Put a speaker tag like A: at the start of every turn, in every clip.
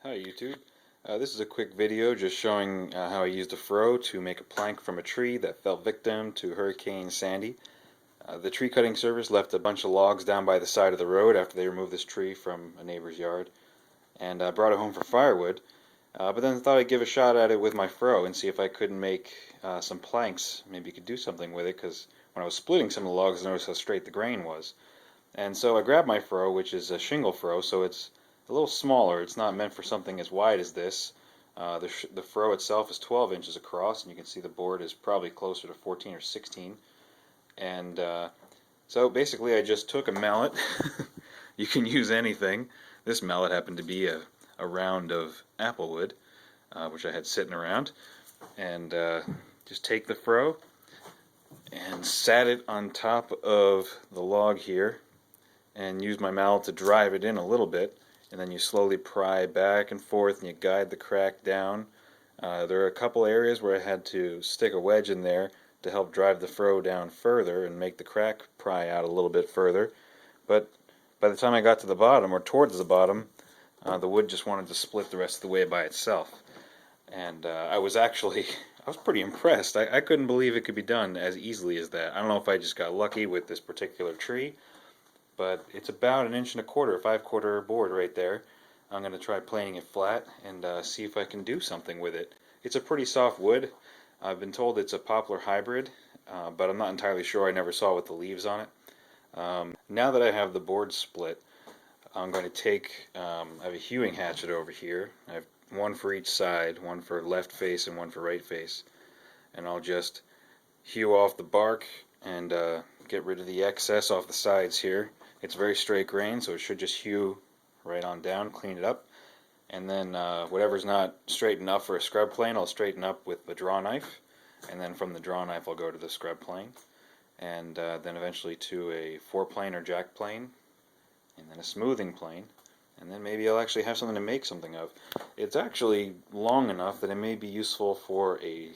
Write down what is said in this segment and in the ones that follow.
A: Hi YouTube. This is a quick video just showing how I used a froe to make a plank from a tree that fell victim to Hurricane Sandy. The tree cutting service left a bunch of logs down by the side of the road after they removed this tree from a neighbor's yard, and I brought it home for firewood, but then thought I'd give a shot at it with my froe and see if I couldn't make some planks. Maybe you could do something with it, because when I was splitting some of the logs I noticed how straight the grain was. And so I grabbed my froe, which is a shingle froe, so it's a little smaller. It's not meant for something as wide as this. The froe itself is 12 inches across, and you can see the board is probably closer to 14 or 16. And so basically I just took a mallet. You can use anything. This mallet happened to be a round of applewood, which I had sitting around. And just take the froe and sat it on top of the log here and use my mallet to drive it in a little bit, and then you slowly pry back and forth and you guide the crack down. There are a couple areas where I had to stick a wedge in there to help drive the froe down further and make the crack pry out a little bit further, but by the time I got to the bottom, or towards the bottom, the wood just wanted to split the rest of the way by itself. And I was pretty impressed. I couldn't believe it could be done as easily as that. I don't know if I just got lucky with this particular tree, but it's about 1.25 inches, 5/4 board right there. I'm going to try planing it flat and see if I can do something with it. It's a pretty soft wood. I've been told it's a poplar hybrid, but I'm not entirely sure. I never saw with the leaves on it. Now that I have the board split, I'm going to take, I have a hewing hatchet over here. I have one for each side, one for left face and one for right face. And I'll just hew off the bark and get rid of the excess off the sides here. It's very straight grain, so it should just hew right on down, clean it up, and then whatever's not straight enough for a scrub plane I'll straighten up with the draw knife, and then from the draw knife I'll go to the scrub plane, and then eventually to a four-plane or jack plane, and then a smoothing plane, and then maybe I'll actually have something to make something of. It's actually long enough that it may be useful for a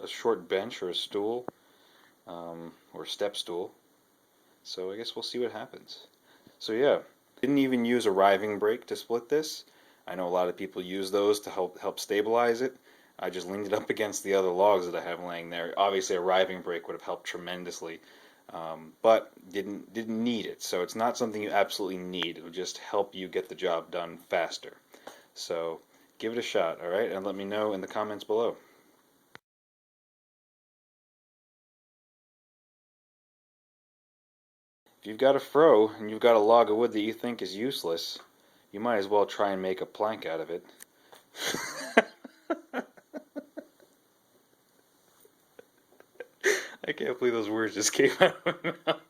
A: short bench or a stool, or a step stool. So I guess we'll see what happens. So yeah, didn't even use a riving brake to split this. I know a lot of people use those to help stabilize it. I just leaned it up against the other logs that I have laying there. Obviously a riving brake would have helped tremendously, but didn't need it. So it's not something you absolutely need. It'll just help you get the job done faster. So give it a shot, alright? And let me know in the comments below. If you've got a froe and you've got a log of wood that you think is useless, you might as well try and make a plank out of it. I can't believe those words just came out of my mouth.